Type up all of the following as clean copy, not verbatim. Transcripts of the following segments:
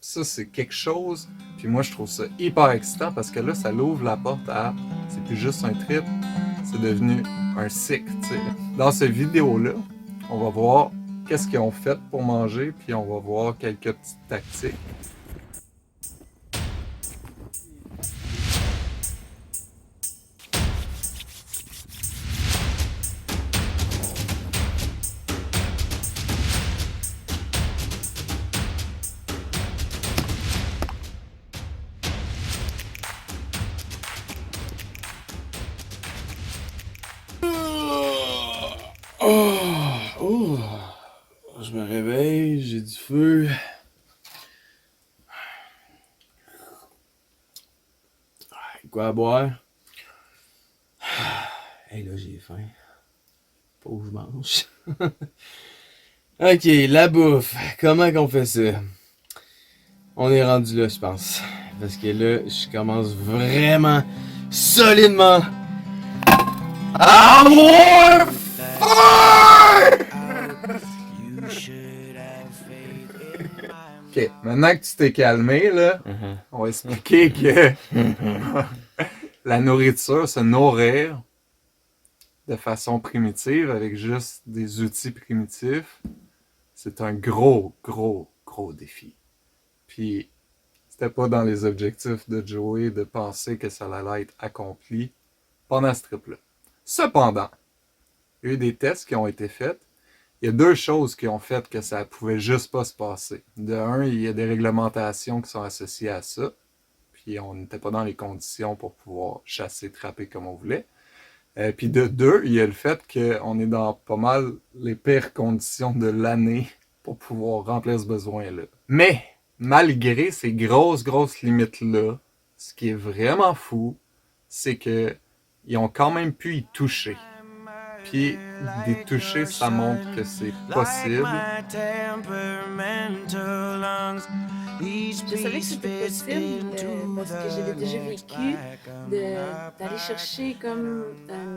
Ça, c'est quelque chose, puis moi, je trouve ça hyper excitant parce que là, ça l'ouvre la porte à c'est plus juste un trip, c'est devenu un cycle, tu sais. Dans cette vidéo-là, on va voir qu'est-ce qu'ils ont fait pour manger, puis on va voir quelques petites tactiques. Oh, je me réveille, j'ai du feu. Quoi à boire? Hey là, j'ai faim. Faut que je mange. Ok, la bouffe. Comment qu'on fait ça? On est rendu là, je pense. Parce que là, je commence vraiment solidement à avoir faim! Ok, maintenant que tu t'es calmé, là, on va expliquer que la nourriture, se nourrir de façon primitive, avec juste des outils primitifs, c'est un gros, gros, gros défi. Puis, c'était pas dans les objectifs de Joey de penser que ça allait être accompli pendant ce trip-là. Cependant, il y a eu des tests qui ont été faits. Il y a deux choses qui ont fait que ça pouvait juste pas se passer. De un, il y a des réglementations qui sont associées à ça. Puis on n'était pas dans les conditions pour pouvoir chasser, trapper comme on voulait. Puis de deux, il y a le fait qu'on est dans pas mal les pires conditions de l'année pour pouvoir remplir ce besoin-là. Mais, malgré ces grosses, grosses limites-là, ce qui est vraiment fou, c'est que ils ont quand même pu y toucher. Puis, d'y toucher, ça montre que c'est possible. Je savais que c'était possible parce que je l'ai déjà vécu d'aller chercher comme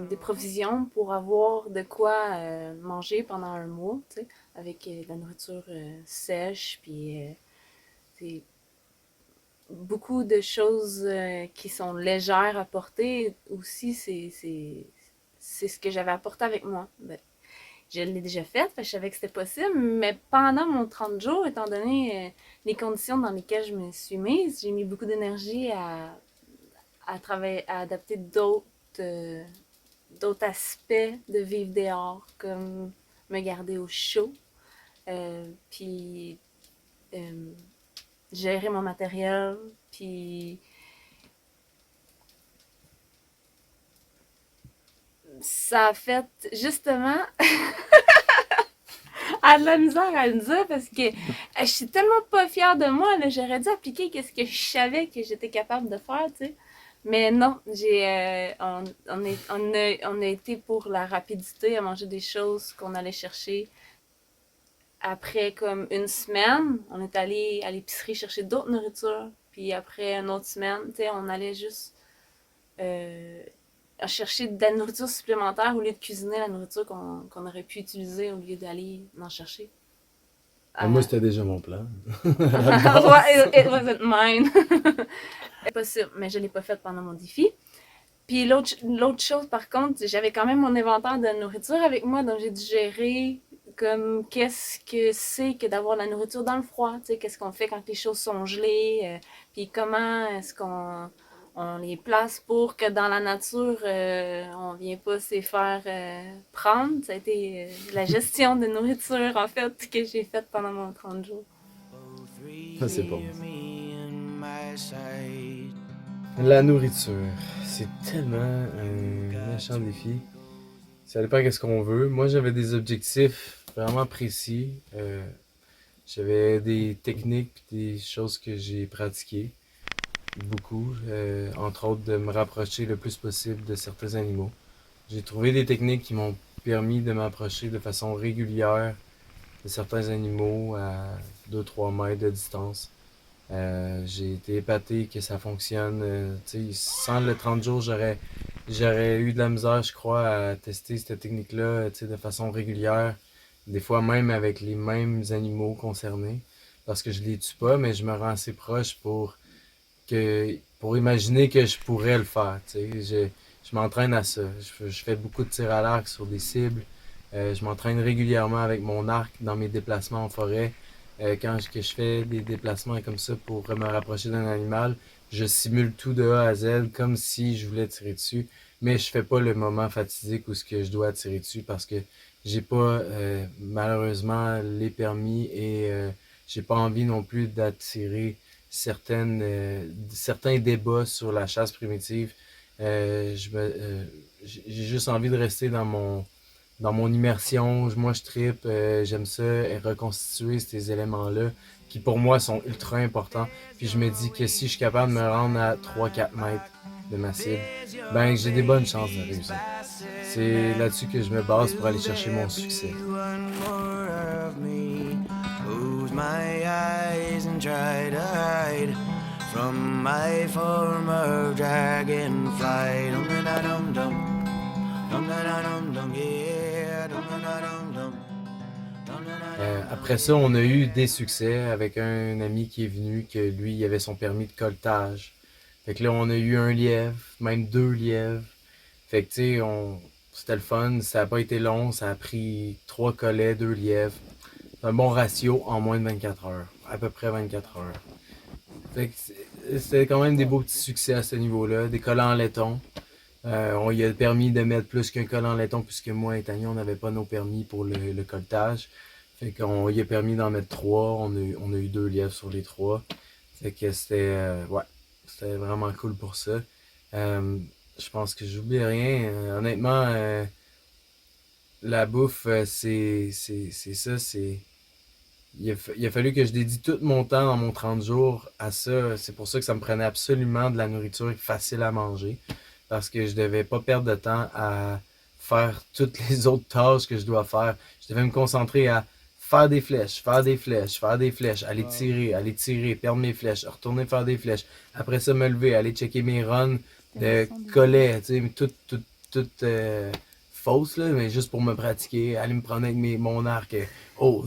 des provisions pour avoir de quoi manger pendant un mois, tu sais, avec de la nourriture sèche, puis beaucoup de choses qui sont légères à porter aussi, c'est ce que j'avais apporté avec moi. Ben, je l'ai déjà fait, je savais que c'était possible, mais pendant mon 30 jours, étant donné les conditions dans lesquelles je me suis mise, j'ai mis beaucoup d'énergie à travailler, à adapter euh, d'autres aspects de vivre dehors, comme me garder au chaud, puis euh, gérer mon matériel, puis ça a fait justement à de la misère à le dire parce que je suis tellement pas fière de moi. Là, j'aurais dû appliquer ce que je savais que j'étais capable de faire, tu sais. Mais non, on a été pour la rapidité à manger des choses qu'on allait chercher. Après comme une semaine, on est allé à l'épicerie chercher d'autres nourritures. Puis après une autre semaine, tu sais, on allait juste euh, chercher de la nourriture supplémentaire au lieu de cuisiner la nourriture qu'on aurait pu utiliser au lieu d'aller en chercher. Moi, Euh, c'était déjà mon plan. it wasn't mine. C'est possible, mais je l'ai pas fait pendant mon défi. Puis l'autre chose, par contre, j'avais quand même mon inventaire de nourriture avec moi, donc j'ai dû gérer comme qu'est-ce que c'est que d'avoir la nourriture dans le froid, tu sais, qu'est-ce qu'on fait quand les choses sont gelées, puis comment est-ce qu'on les place pour que dans la nature, on vient pas se faire prendre. Ça a été la gestion de nourriture, en fait, que j'ai faite pendant mon 30 jours. Ça, c'est bon. La nourriture, c'est tellement un méchant défi. Ça dépend de ce qu'on veut. Moi, j'avais des objectifs vraiment précis. J'avais des techniques et des choses que j'ai pratiquées beaucoup. Entre autres, de me rapprocher le plus possible de certains animaux. J'ai trouvé des techniques qui m'ont permis de m'approcher de façon régulière de certains animaux à 2-3 mètres de distance. J'ai été épaté que ça fonctionne. Sans le 30 jours, j'aurais eu de la misère, je crois, à tester cette technique-là de façon régulière, des fois même avec les mêmes animaux concernés. parce que je les tue pas, mais je me rends assez proche pour imaginer que je pourrais le faire. Tu sais. Je m'entraîne à ça. Je fais beaucoup de tirs à l'arc sur des cibles. Je m'entraîne régulièrement avec mon arc dans mes déplacements en forêt. Que je fais des déplacements comme ça pour me rapprocher d'un animal, je simule tout de A à Z comme si je voulais tirer dessus. Mais je fais pas le moment fatidique où ce que je dois tirer dessus parce que j'ai pas malheureusement les permis et j'ai pas envie non plus d'attirer certains débats sur la chasse primitive. J'ai juste envie de rester dans mon immersion. Moi, je trippe, j'aime ça, et reconstituer ces éléments-là qui, pour moi, sont ultra importants. Puis je me dis que si je suis capable de me rendre à 3-4 mètres de ma cible, ben j'ai des bonnes chances de réussir. C'est là-dessus que je me base pour aller chercher mon succès. My eyes and try to hide from my form of dragonfly. Après ça, on a eu des succès avec un ami qui est venu, que lui, il avait son permis de coltage. Fait que là, on a eu un lièvre, même 2 lièvres. Fait que, tu sais, c'était le fun. Ça a pas été long. Ça a pris 3 collets, 2 lièvres. C'est un bon ratio en moins de 24 heures. À peu près 24 heures. Fait que c'était quand même des beaux petits succès à ce niveau-là. Des collants en laiton. On lui a permis de mettre plus qu'un collant en laiton, puisque moi et Tania, on n'avait pas nos permis pour le coltage. Fait qu'on lui a permis d'en mettre 3. On a eu 2 lièvres sur les 3. Fait que c'était vraiment cool pour ça. Je pense que j'oublie rien. Honnêtement, la bouffe, c'est ça. Il a fallu que je dédie tout mon temps dans mon 30 jours à ça. C'est pour ça que ça me prenait absolument de la nourriture facile à manger. Parce que je devais pas perdre de temps à faire toutes les autres tâches que je dois faire. Je devais me concentrer à faire des flèches, faire des flèches, faire des flèches, aller tirer, perdre mes flèches, retourner faire des flèches. Après ça, me lever, aller checker mes runs de collets, tu sais, tout fausse, là, mais juste pour me pratiquer, aller me prendre avec mon arc,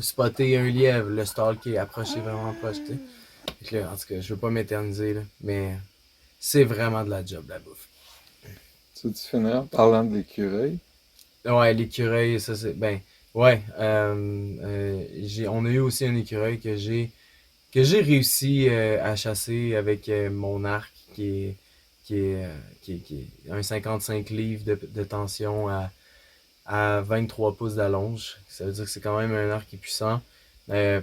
spotter un lièvre, le stalker, approcher vraiment proche, tu sais. Fait que là, en tout cas, je veux pas m'éterniser, là, mais c'est vraiment de la job, la bouffe. Tu finis en parlant de l'écureuil? Ouais, l'écureuil, ça c'est. Ben, ouais. On a eu aussi un écureuil que j'ai réussi à chasser avec mon arc qui est un 55 livres de tension à 23 pouces d'allonge. Ça veut dire que c'est quand même un arc qui est puissant. Euh,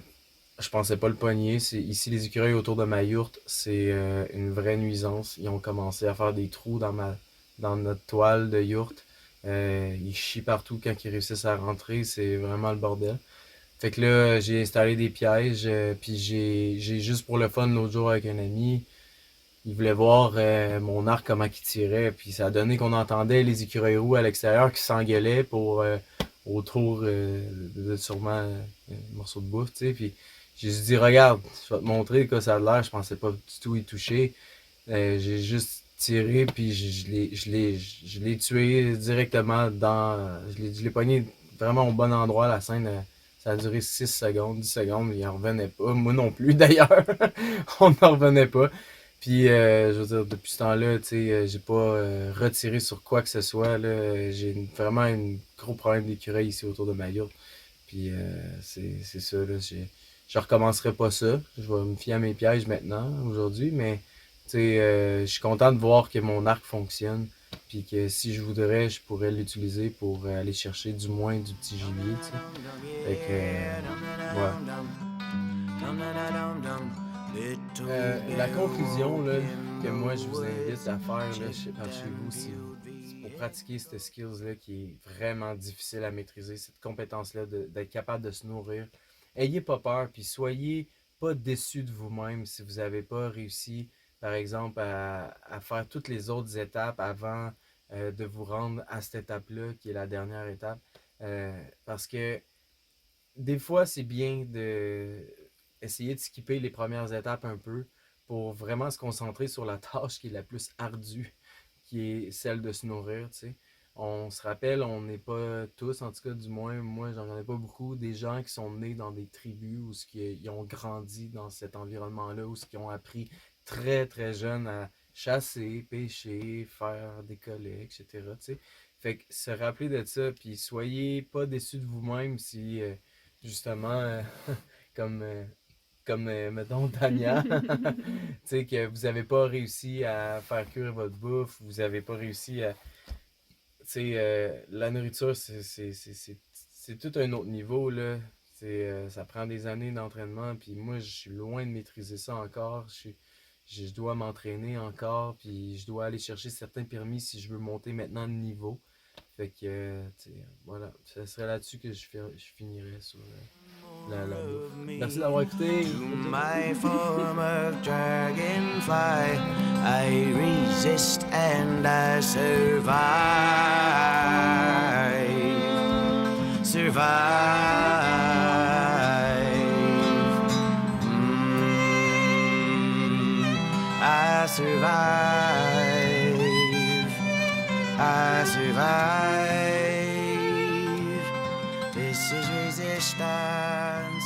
je pensais pas le pogner. Ici, les écureuils autour de ma yourte, c'est une vraie nuisance. Ils ont commencé à faire des trous dans notre toile de yourte. Ils chient partout quand ils réussissent à rentrer. C'est vraiment le bordel. Fait que là, j'ai installé des pièges. Puis j'ai juste pour le fun l'autre jour avec un ami. Il voulait voir mon arc comment il tirait. Puis ça a donné qu'on entendait les écureuils roux à l'extérieur qui s'engueulaient autour de sûrement un morceau de bouffe, tu sais. Puis j'ai juste dit, regarde, je vais te montrer de quoi ça a l'air. Je pensais pas du tout y toucher. J'ai juste tiré, puis je l'ai tué directement je l'ai pogné vraiment au bon endroit. La scène, ça a duré 6 secondes, 10 secondes, il en revenait pas. Moi non plus, d'ailleurs. On n'en revenait pas. Puis, je veux dire, depuis ce temps-là, tu sais, j'ai pas retiré sur quoi que ce soit, là. J'ai vraiment un gros problème d'écureuil ici autour de ma yourte. Puis, c'est ça, là. Je recommencerai pas ça. Je vais me fier à mes pièges maintenant, aujourd'hui, mais, tu sais, je suis content de voir que mon arc fonctionne. Puis que si je voudrais, je pourrais l'utiliser pour aller chercher du moins du petit gibier, tu sais. Fait que, la conclusion là, que moi je vous invite à faire là, par chez vous, c'est pour pratiquer cette skills-là qui est vraiment difficile à maîtriser, cette compétence-là d'être capable de se nourrir. Ayez pas peur, puis soyez pas déçus de vous-même si vous n'avez pas réussi, par exemple, à faire toutes les autres étapes avant de vous rendre à cette étape-là, qui est la dernière étape. Parce que des fois, c'est bien de essayer de skipper les premières étapes un peu pour vraiment se concentrer sur la tâche qui est la plus ardue, qui est celle de se nourrir, tu sais. On se rappelle, on n'est pas tous, en tout cas du moins, moi j'en connais pas beaucoup, des gens qui sont nés dans des tribus où ils ont grandi dans cet environnement-là, où ils ont appris très très jeunes à chasser, pêcher, faire des collets, etc. Tu sais. Fait que se rappeler de ça, puis soyez pas déçus de vous-même si justement, comme mettons Tania, tu sais, que vous avez pas réussi à faire cuire votre bouffe, vous avez pas réussi à la nourriture, c'est tout un autre niveau, là. Ça prend des années d'entraînement, puis moi, je suis loin de maîtriser ça encore. Je dois m'entraîner encore, puis je dois aller chercher certains permis si je veux monter maintenant de niveau. Fait que, voilà, ce serait là-dessus que je finirais sur la bouffe. Merci d'avoir écouté. To my form of dragonfly, I resist and I survive. Survive. I survive. I survive. This is resistance.